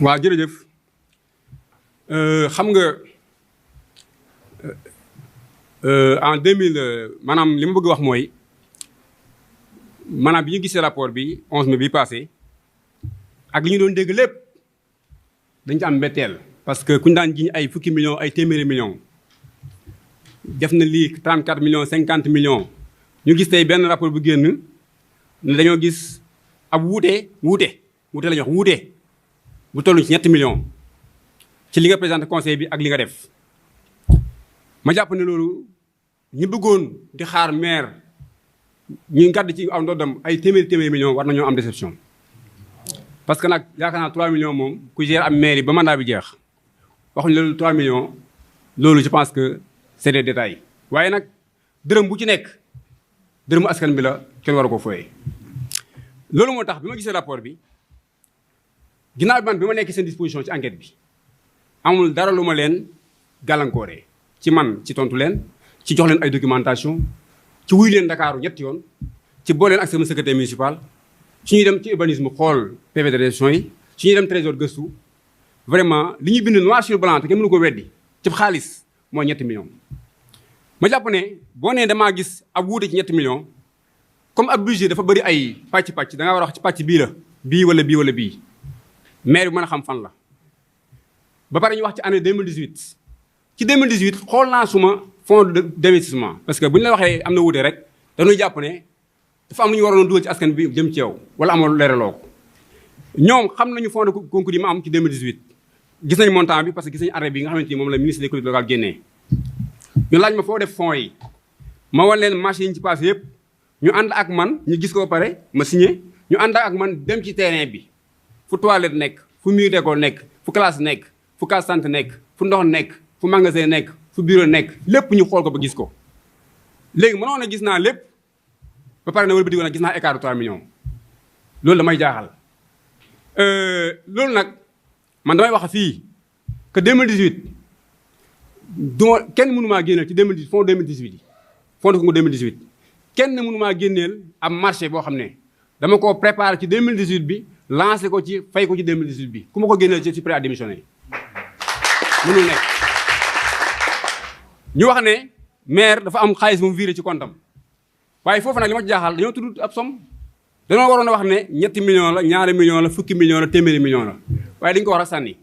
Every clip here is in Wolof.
waaw jërëjëf xam nga en 2000 maanaam li ma bëgg wax mooy maanaam bi ñu gisee rapport bi 11 mai bi passé ak li ñu doon dégg lépp dañ ci am mbetteel. parce que ku ñu daan jiñ ay fukki millions ay téeméeri millions def na lii 34 millions 50 millions ñu gis tey benn rapport bu génn ne dañoo gis ab wuute la ñuy wax wuute bu toll ci 7 millions ci li nga présenté conseil bi ak li nga def. ma jàpp ne loolu ñi bëggoon di xaar maire ñu gàdd ci aw ndoddam ay téeméeri millions war nañoo am déception. parce que nag yaakaar naa 3 millions moom ku gère am maire yi ba mandat bi jeex waxuñu loolu 3 millions loolu je pense que c'est des détails. waaye nag dërëm bu ci nekk dërëmu askan bi la kenn war a ko fooyee. loolu moo tax bi ma gisee rapport bi ginnaaw bi man bi ma nekk seen disposition ci enquête bi amul dara lu ma leen gàllankooree ci man ci tontu leen ci jox leen ay documentation ci wuy leen Dakar ñetti yoon ci boole leen ak sama secrétaire municipal su ñuy dem ci urbanisme xool PV de gestion yi su ñuy dem trésor gëstu vraiment li ñuy bind noir sur blanc te kenn mënu ko weddi ci xaalis mooy 7 millions. ma jàpp ne boo nee damaa gis ab wuute ci 7 millions comme ab budget dafa bëri ay pàcc da nga war a wax ci pàcc bii la bii wala bii wala bii maire bi mën a xam fan la. ba pare ñu wax ci année 2018 ci 2018 xool naa suma fonds d'investissement parce que bu ñu la waxee am na wuute rek dañuy jàpp ne dafa am lu ñu waroon dugal ci askan bi jëm ci yow wala amoo leeraloo ko. ñoom xam nañu fonds de concours yi ma am ci 2018 gis nañu montant bi parce que gis nañu arrêt bi nga xamante ni moom la ministre des collectivités locales génnee. ñu laaj ma foo def fonds yi ma wan leen marché yi ñu ci passé yëpp ñu ànd ak man ñu gis ko ba pare ma signé ñu ànd ak man dem ci terrain bi fu toilette nekk fu mur d'école nekk fu classe nekk fu case santé nekk fu ndox nekk fu magasin nekk fu bureau nekk lépp ñu xool ko ba gis ko. léegi mënoon a gis naa lépp ba pare na wala bi gis naa écart de 3 millions loolu damay jaaxal. loolu nag man damay wax fii que 2018 duma kenn mënu maa génneel ci 2018 fonds 2018 yi fonds de concours 2018 kenn mënu maa génneel am marché boo xam ne dama ko préparé ci 2018 bi lancé ko ci fay ko ci 2018 bi ku ma ko génneel ci prêt à démissionner mënul nekk. ñu wax ne maire dafa am xaalis bu mu viré ci comptam waaye foofu nag li ma ci jaaxal dañoo tudd ab somme dañoo waroon a wax ne 7 millions la 2 millions la fukki millions la téeméeri millions la waaye dañu ko war a sànni.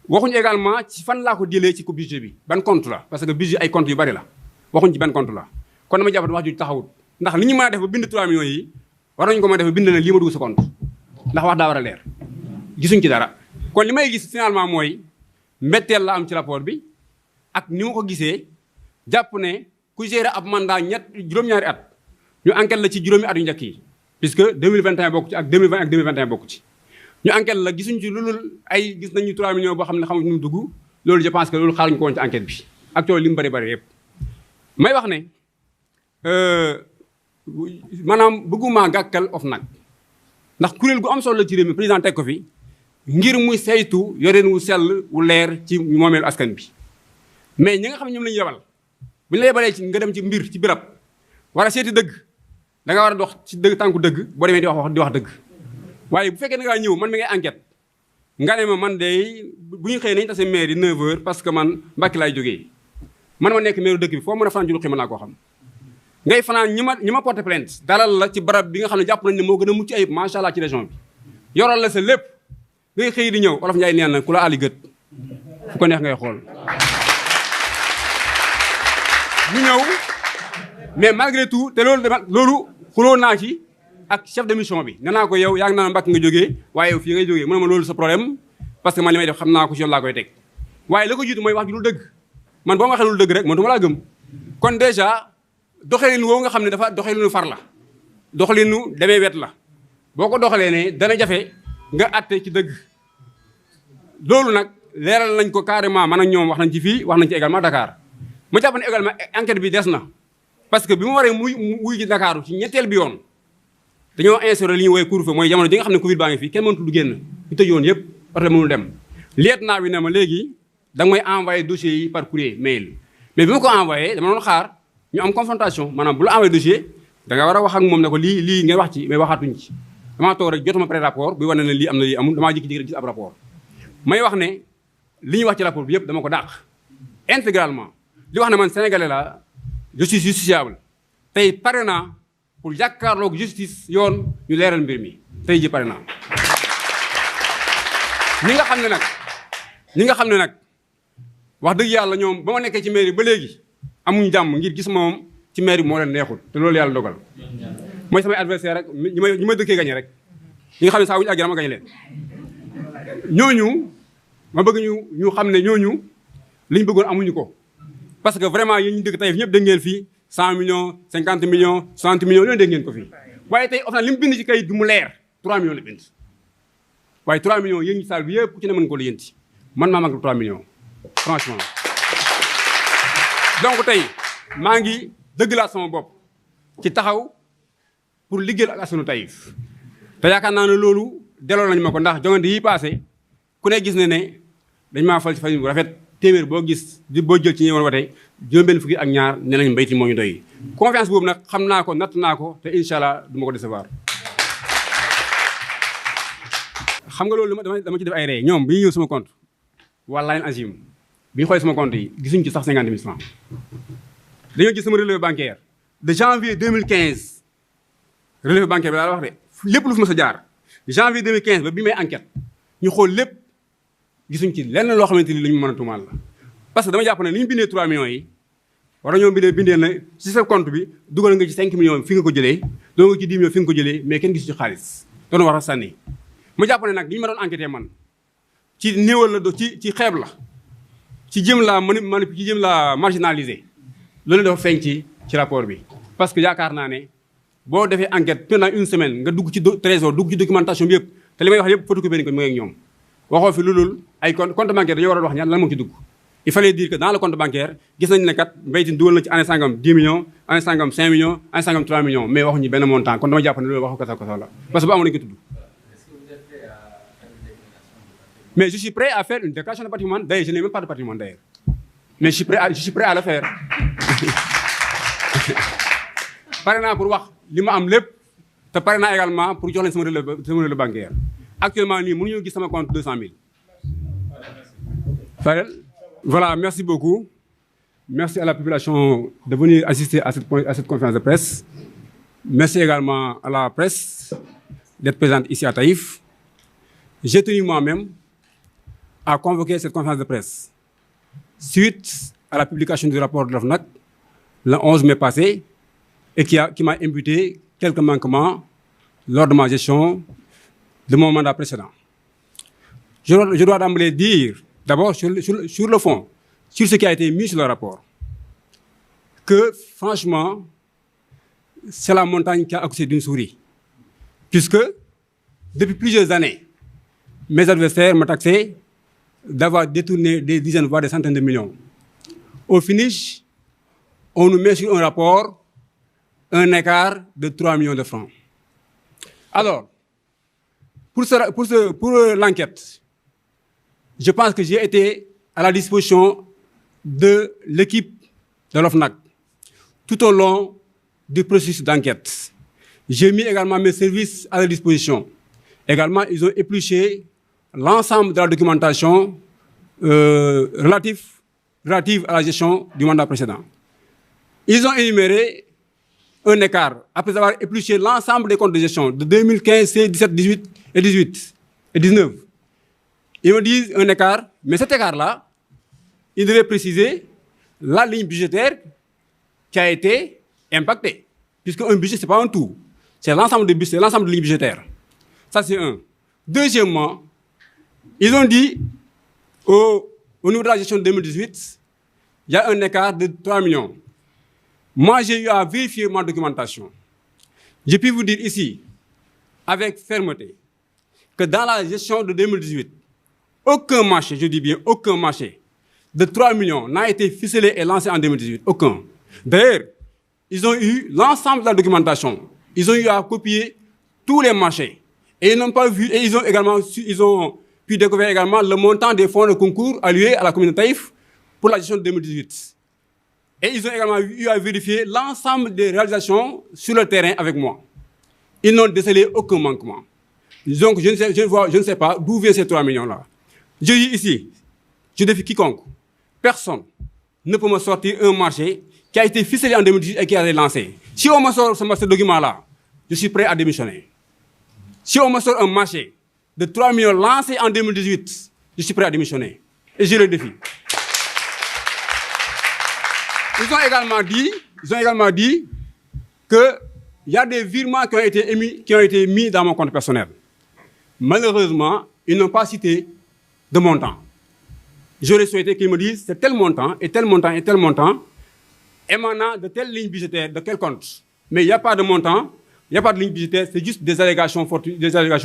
waxuñu également ci fan laa ko jëlee ci ko budget bi ban compte la parce que budget ay compte yu bari la waxuñ ci ban compte la kon dama jàpp wax ju taxawut ndax li ñu mën a def ba bind 3 millions yi war nañu ko mën a def ba bind na lii ma dugg sa compte ndax wax daa war a leer gisuñ ci dara. kon li may gis finalement mooy mbetteel la am ci rapport bi ak ni ma ko gisee jàpp ne ku gérer ab mandat juróom-ñaari at ñu enquête la ci juróomi at yu njëkk yi puisque 2021 bokk ci ak 2020 ak 2021 bokk ci. ñu enquête la gisuñ ci loolu ay gis nañu 3 millions boo xam ne xamuñ nu mu dugg loolu je pense que loolu xaaruñu ko woon ci enquête bi ak coow li mu bëri yëpp. may wax ne maanaam bëgguma gàkkal OFNAC ndax kuréel gu am solo la ci réew mi président teg ko fi ngir muy saytu yoreen wu sell wu leer ci moomeelu askan bi. mais ñi nga xam ne ñoom la ñu yebal bu ñu la yebalee ci nga dem ci mbir ci birab war a seeti dëgg da nga war a dox ci dëgg tànku dëgg boo demee di wax dëgg. waaye bu fekkee da ngaa ñëw man mi ngay enquête nga ne ma man de bu ñu xëyee nañu tase maire yi 9h parce que man Mbàkke laay jógee man ma nekk maire dëkk bi foo mën a fanaan ci lu xëy mën naa koo xam. ngay fanaan ñi ma porté plainte dalal la ci barab bi nga xam ne jàpp nañ ne moo gën a mucc ayib macha allah ci région bi yoral la sa lépp ngay xëy di ñëw Olof Njaay neen na ku la àlli gët fu ko neex ngay xool. ñu ñëw mais malgré tout te loolu xuloo naa ci. ak chef de mission bi nee naa ko yow yaa ngi naan Mbàkke nga jógee waaye yow fii ngay jógee mu ne ma loolu sa problème parce que man li may def xam naa ko ci yoon laa koy teg waaye la ko jiitu mooy wax ji lu dëgg man boo ma waxee lu dëgg rek man du ma laa gëm. kon dèjà doxalin woowu nga xam ne dafa doxalinu far la doxalinu demee wet la boo ko doxalee ne dana jafe nga àtte ci dëgg. loolu nag leeral nañ ko carrément man ak ñoom wax nañ ci fii wax nañ ci également Dakar ma jàpp ne également enquête bi des na parce que bi mu waree muy ci Dakar ci ñetteel bi yoon. dañoo instauré li ñuy woowee couvre-feu mooy jamono ji nga xam ne Covid baa ngi fii kenn mënatul génn ñu tëj woon yëpp oto mënul dem lieutenant bi ne ma léegi da nga may envoyé dossier yi par courrier mail mais bi ma ko envoyé dama doon xaar ñu am confrontation maanaam bu la envoyé dossier da nga war a wax ak moom ne ko lii ngeen wax ci mais waxaatuñ ci damaa toog rek jotuma pré rapport buy wane ne lii am na lii amul damaa jékki-jékki rek gis ab rapport may wax ne li ñuy wax ci rapport bi yëpp dama ko dàq intégralement li wax ne man sénégalais la je suis justiciable tey pare naa pour jàkkaarloog justice yoon ñu leeral mbir mi tey ji pare naa. ñi nga xam ne nag wax dëgg yàlla ñoom ba ma nekkee ci mairie ba léegi amuñ jàmm ngir gis moom ci mairie moo leen neexul te loolu yàlla dogal mooy samay adversaire rek ñi may dëkkee gañe rek ñi nga xam ne saa wuñu àggee dama gañe leen ñooñu ma bëgg ñu xam ne ñooñu li ñu bëggoon amuñu ko parce que vraiment yéen ñu dëkk Taïf ñëpp dégg ngeen fii 100 millions 50 millions 60 millions loolu dégg ngeen ko fii waaye tey of na li mu bind ci kayit du mu leer 3 millions la bind waaye 3 millions yéen ñi saal bi yëpp ku ci ne mën ko lijjanti man maa mag 3 millions franchement donc tey maa ngi dëggalaat sama bopp ci taxaw pour liggéeyal ak askanu Taïf te yaakaar naa ne loolu delloo nañu ma ko ndax jongante yi passé ku ne gis ne ne dañ maa fal ci fay bu rafet téeméer boo gis boo jël ci ñi woon watee juróom-benn fukki ak ñaar nee nañ Mbaye Tine moo ñu doy confiance boobu nag xam naa ko natt naa ko te incha allah du ma ko décevoir. xam nga loolu dama ci def ay rey ñoom bi ñu ñëw sama compte wallaahi azim bi ñu xoolee sama compte yi gisuñu ci sax 50 000 francs dañoo gis sama relevé bancaire de janvier 2015 relevé bancaire bi laa wax de lépp lu fi ma sa jaar janvier 2015 ba bi may enquête ñu xool lépp gisuñ ci lenn loo xamante ni lu ñu mën a tuumaal la parce que dama jàpp ne li ñu bindee 3 millions yi war nañoo bindee na ci sa compte bi dugal nga ci 5 millions fi nga ko jëlee dugal nga ci 10 millions fi nga ko jëlee mais kenn gisu ci xaalis doon war a sànni ma jàpp ne nag li ñu ma doon enquêté man ci néewal la ci xeeb la ci jëm la marginaliser loolu dafa feeñ ci rapport bi parce que yaakaar naa ne boo defee enquête pendant une semaine nga dugg ci trésor dugg ci documentation bi yëpp te li may wax yëpp photocopie nañ ko mu ngi ak ñoom waxoo fi loolu ay compte bancaire dañoo war a wax ñaan lan moo ci dugg il fallait dire que dans le compte bancaire gis nañ ne kat Mbaye Tine dugal na ci année sangam 10 millions année sangam 5 millions année sangam 3 millions mais waxuñu benn montant kon dama jàpp ne loolu waxu kasa kasa la parce que bu amoon nañu ko tudd. Mais je suis prêt à faire une déclaration de patrimoine. D'ailleurs, je n'ai même pas de patrimoine d'ailleurs. Mais je suis prêt à le faire. Pare naa pour wax li ma am lépp te pare naa également pour jox leen sama relevé bancaire. Actuellement nii mënuñu gis sama compte 200 000. Fadel. Voilà, merci beaucoup. Merci à la population de venir assister à cette conférence de presse. Merci également à la presse d'être présente ici à Taïf. J'ai tenu moi-même à convoquer cette conférence de presse suite à la publication du rapport de l'OFNAC le 11 mai passé et qui m'a imputé quelques manquements lors de ma gestion de mon mandat précédent. Je dois d'emblée dire, d'abord sur le fond, sur ce qui a été mis sur le rapport, que franchement, c'est la montagne qui a accouché d'une souris. Puisque, depuis plusieurs années, mes adversaires m'ont taxé d'avoir détourné des dizaines, voire des centaines de millions. Au finish, on nous met sur un rapport un écart de 3 millions de francs. Alors, pour l'enquête, je pense que j'ai été à la disposition de l'équipe de l'OFNAC tout au long du processus d'enquête. J'ai mis également mes services à leur disposition. Également, ils ont épluché l'ensemble de la documentation relative à la gestion du mandat précédent. Ils ont énuméré un écart, après avoir épluché l'ensemble des comptes de gestion de 2015, 16, 17, 18 et 19. Ils me disent un écart, mais cet écart-là, il devait préciser la ligne budgétaire qui a été impactée. Puisque un budget, ce n'est pas un tout. C'est l'ensemble de lignes budgétaires. Ça, c'est un. Deuxièmement, ils ont dit, au niveau de la gestion de 2018, il y a un écart de 3 millions. Moi, j'ai eu à vérifier ma documentation. Je puis vous dire ici, avec fermeté, que dans la gestion de 2018, aucun marché, je dis bien aucun marché, de 3 millions n'a été ficelé et lancé en 2018. Aucun. D'ailleurs, ils ont eu l'ensemble de la documentation. Ils ont eu à copier tous les marchés. Et ils n'ont pas vu, et ils ont pu découvrir également le montant des fonds de concours alloués à la commune de Taïf pour la gestion de 2018. Et ils ont également eu à vérifier l'ensemble des réalisations sur le terrain avec moi. Ils n'ont décelé aucun manquement. Donc, je ne sais pas d'où viennent ces 3 millions-là. Je dis ici, je défie quiconque, personne ne peut me sortir un marché qui a été ficelé en 2018 et qui a été lancé. Si on me sort ce document-là, je suis prêt à démissionner. Si on me sort un marché de 3 millions lancé en 2018, je suis prêt à démissionner. Et je le défie. Ils ont également dit qu'il y a des virements qui ont été mis dans mon compte personnel. Malheureusement, ils n'ont pas cité de montant. J'aurais souhaité qu'ils me disent c'est tel montant et tel montant et tel montant émanant de telle ligne budgétaire, de quel compte. Mais il n'y a pas de montant, il n'y a pas de ligne budgétaire, c'est juste des allégations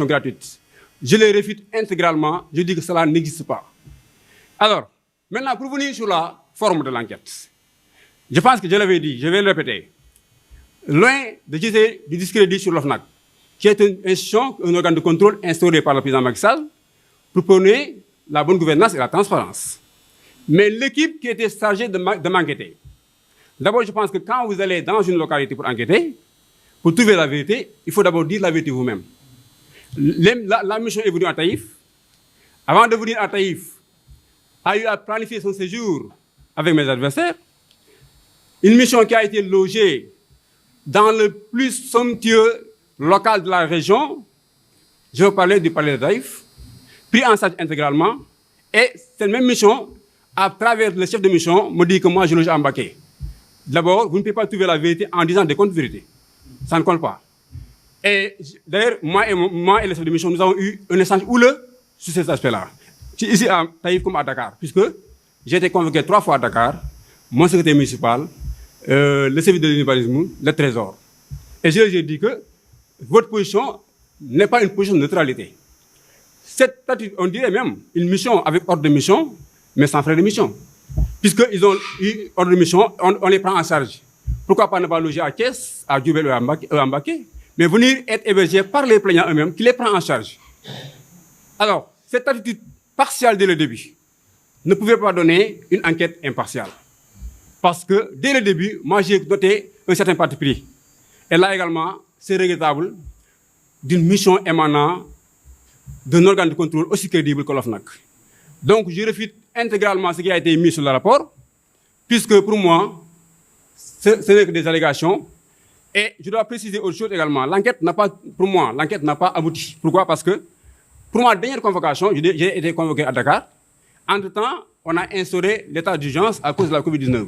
gratuites. Je les réfute intégralement, je dis que cela n'existe pas. Alors, maintenant, pour venir sur la forme de l'enquête, je pense que je l'avais dit, je vais le répéter. Loin de jeter du discrédit sur l'OFNAC, qui est une institution, un organe de contrôle instauré par le président Macky Sall, pour prôner la bonne gouvernance et la transparence. Mais l'équipe qui était chargée de m'enquêter, d'abord, je pense que quand vous allez dans une localité pour enquêter, pour trouver la vérité, il faut d'abord dire la vérité vous-même. La mission est venue à Taïf. Avant de venir à Taïf, a eu à planifier son séjour avec mes adversaires. Une mission qui a été logée dans le plus somptueux local de la région. Je veux parler du palais de Taïf, pris en charge intégralement. Et cette même mission, à travers le chef de mission, me dit que moi, je loge à Mbaké. D'abord, vous ne pouvez pas trouver la vérité en disant des comptes de vérité. Ça ne compte pas. Et d'ailleurs, moi et le chef de mission, nous avons eu un échange houleux sur cet aspect-là. Ici à Taïf comme à Dakar, puisque j'ai été convoqué 3 fois à Dakar, mon secrétaire municipal, le service de l'urbanisme, le trésor. Et je leur ai dit que votre position n'est pas une position de neutralité. Cette attitude, on dirait même une mission avec ordre de mission, mais sans frais de mission. Puisqu'ils ont eu ordre de mission, on les prend en charge. Pourquoi pas ne pas loger à Thiès, à Diourbel ou à Mbaké, mais venir être hébergé par les plaignants eux-mêmes qui les prend en charge. Alors, cette attitude partielle dès le début ne pouvait pas donner une enquête impartiale. Parce que dès le début, moi j'ai noté un certain parti pris. Et là également, c'est regrettable d'une mission émanant d'un organe de contrôle aussi crédible que l'OFNAC. Donc je réfute intégralement ce qui a été mis sur le rapport, puisque pour moi, ce n'est que des allégations. Et je dois préciser autre chose également. L'enquête n'a pas, pour moi, l'enquête n'a pas abouti. Pourquoi? Parce que, pour ma dernière convocation, j'ai été convoqué à Dakar. Entre-temps, on a instauré l'état d'urgence à cause de la Covid-19.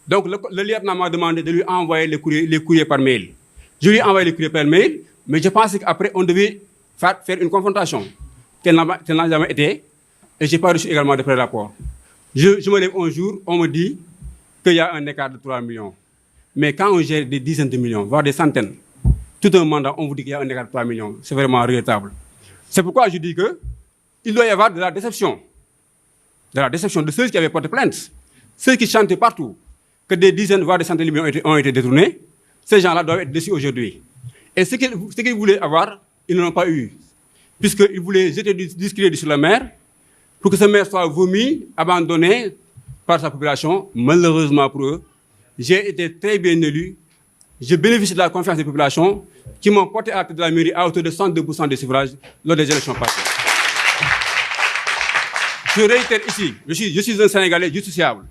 Donc, le lieutenant m'a demandé de lui envoyer les courriers par mail. Je lui ai envoyé les courriers par mail, mais je pensais qu'après, on devait faire une confrontation. Tel n'a jamais été. Et je n'ai pas reçu également de pré-rapport. Je me lève un jour, on me dit qu'il y a un écart de 3 millions. Mais quand on gère des dizaines de millions, voire des centaines, tout un mandat, on vous dit qu'il y a un écart de 3 millions. C'est vraiment regrettable. C'est pourquoi je dis qu'il doit y avoir de la déception. De la déception de ceux qui avaient porté plainte. Ceux qui chantaient partout que des dizaines, voire des centaines de millions ont été détournés. Ces gens-là doivent être déçus aujourd'hui. Et ce qu'ils voulaient avoir, ils ne l'ont pas eu. Puisqu'ils voulaient jeter du discrédit sur le maire pour que ce maire soit vomi, abandonné par sa population. Malheureusement pour eux, j'ai été très bien élu. Je bénéficie de la confiance des populations qui m'ont porté à la tête de la mairie à hauteur de 102% des suffrages lors des élections passées. Je réitère ici, je suis un Sénégalais justiciable.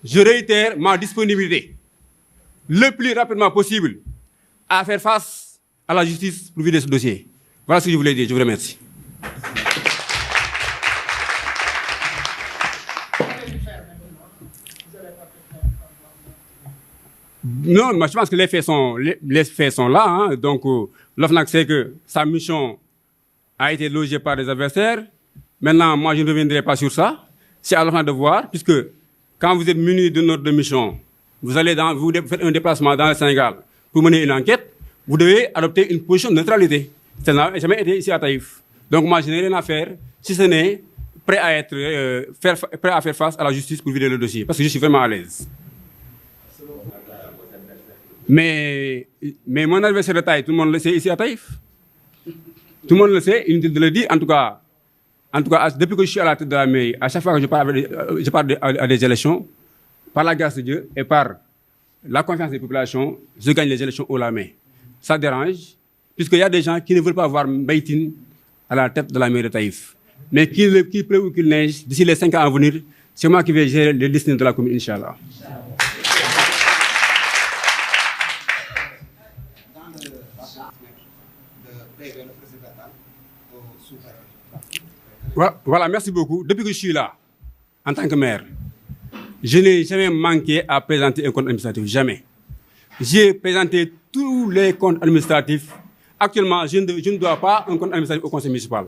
Je réitère ma disponibilité le plus rapidement possible à faire face à la justice pour vider ce dossier. Voilà ce que je voulais dire. Je vous remercie. Non, moi je pense que les faits sont là. Hein. Donc, l'OFNAC sait que sa mission a été logée par des adversaires. Maintenant, moi, je ne reviendrai pas sur ça. C'est à l'OFNAC de voir, puisque quand vous êtes muni d'une ordre de mission, vous allez vous faites un déplacement dans le Sénégal pour mener une enquête, vous devez adopter une position de neutralité. Ça n'a jamais été ici à Taïf. Donc, moi, je n'ai rien à faire, si ce n'est prêt à faire face à la justice pour vider le dossier, parce que je suis vraiment à l'aise. Mais mon adversaire de taille, tout le monde le sait ici à Taïf. Tout le monde le sait, inutile de le dire. En tout cas, depuis que je suis à la tête de la mairie, à chaque fois que je parle à des élections, par la grâce de Dieu et par la confiance des populations, je gagne les élections haut la main. Ça dérange, puisqu'il y a des gens qui ne veulent pas voir Mbaïtine à la tête de la mairie de Taïf. Mais qu'il pleuve ou qu'il neige, d'ici les 5 ans à venir, c'est moi qui vais gérer les destinées de la commune, Inch'Allah. Voilà, merci beaucoup. Depuis que je suis là, en tant que maire, je n'ai jamais manqué à présenter un compte administratif, jamais. J'ai présenté tous les comptes administratifs. Actuellement, je ne dois pas un compte administratif au conseil municipal.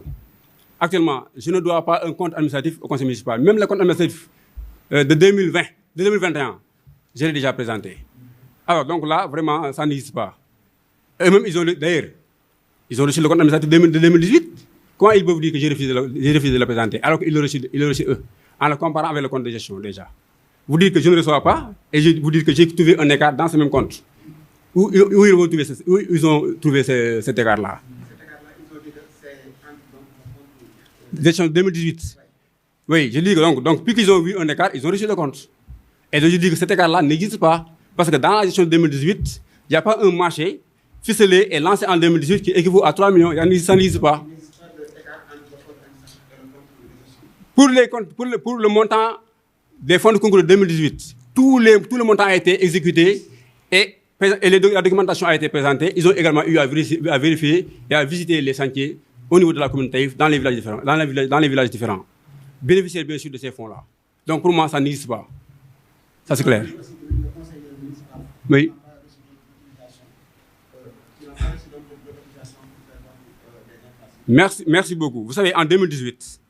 Actuellement, je ne dois pas un compte administratif au conseil municipal. Même le compte administratif de 2020, de 2021, je l'ai déjà présenté. Alors, donc là, vraiment, ça n'existe pas. Eux-mêmes, d'ailleurs, ils ont reçu le compte administratif de 2018. Comment ils peuvent dire que j'ai refusé de le présenter alors qu'ils l'ont reçu eux, en le comparant avec le compte de gestion déjà. Vous dites que je ne reçois pas et vous dites que j'ai trouvé un écart dans ce même compte. Où ils ont trouvé cet écart-là? Gestion 2018. Oui, je dis que donc puis qu'ils ont vu un écart, ils ont reçu le compte. Et donc je dis que cet écart-là n'existe pas. Parce que dans la gestion 2018, il n'y a pas un marché ficelé et lancé en 2018 qui équivaut à 3 millions. Ça n'existe pas. Pour le montant des fonds de concours de 2018, tout le montant a été exécuté et la documentation a été présentée. Ils ont également eu à vérifier et à visiter les chantiers au niveau de la commune Taïf dans les villages différents. Bénéficier bien sûr de ces fonds-là. Donc pour moi, ça n'existe pas. Ça c'est clair. Oui. Merci beaucoup. Vous savez, en 2018,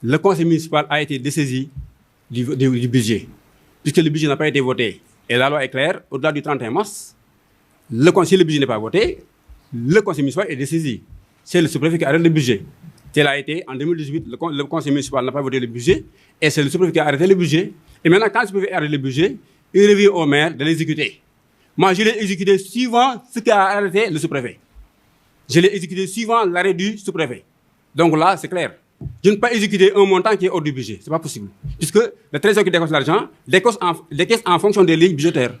le conseil municipal a été dessaisi du budget, puisque le budget n'a pas été voté. Et la loi est claire, au-delà du 31 mars, si le budget n'est pas voté, le conseil municipal est dessaisi. C'est le sous-préfet qui arrête le budget. Tel a été en 2018, le conseil municipal n'a pas voté le budget, et c'est le sous-préfet qui a arrêté le budget. Et maintenant, quand le sous-préfet arrête le budget, il revient au maire de l'exécuter. Moi, je l'ai exécuté suivant ce qu'a arrêté le sous-préfet. Je l'ai exécuté suivant l'arrêt du sous-préfet. Donc là, c'est clair. Je ne peux pas exécuter un montant qui est hors du budget. Ce n'est pas possible. Puisque le trésor qui décaisse l'argent décaisse en fonction des lignes budgétaires.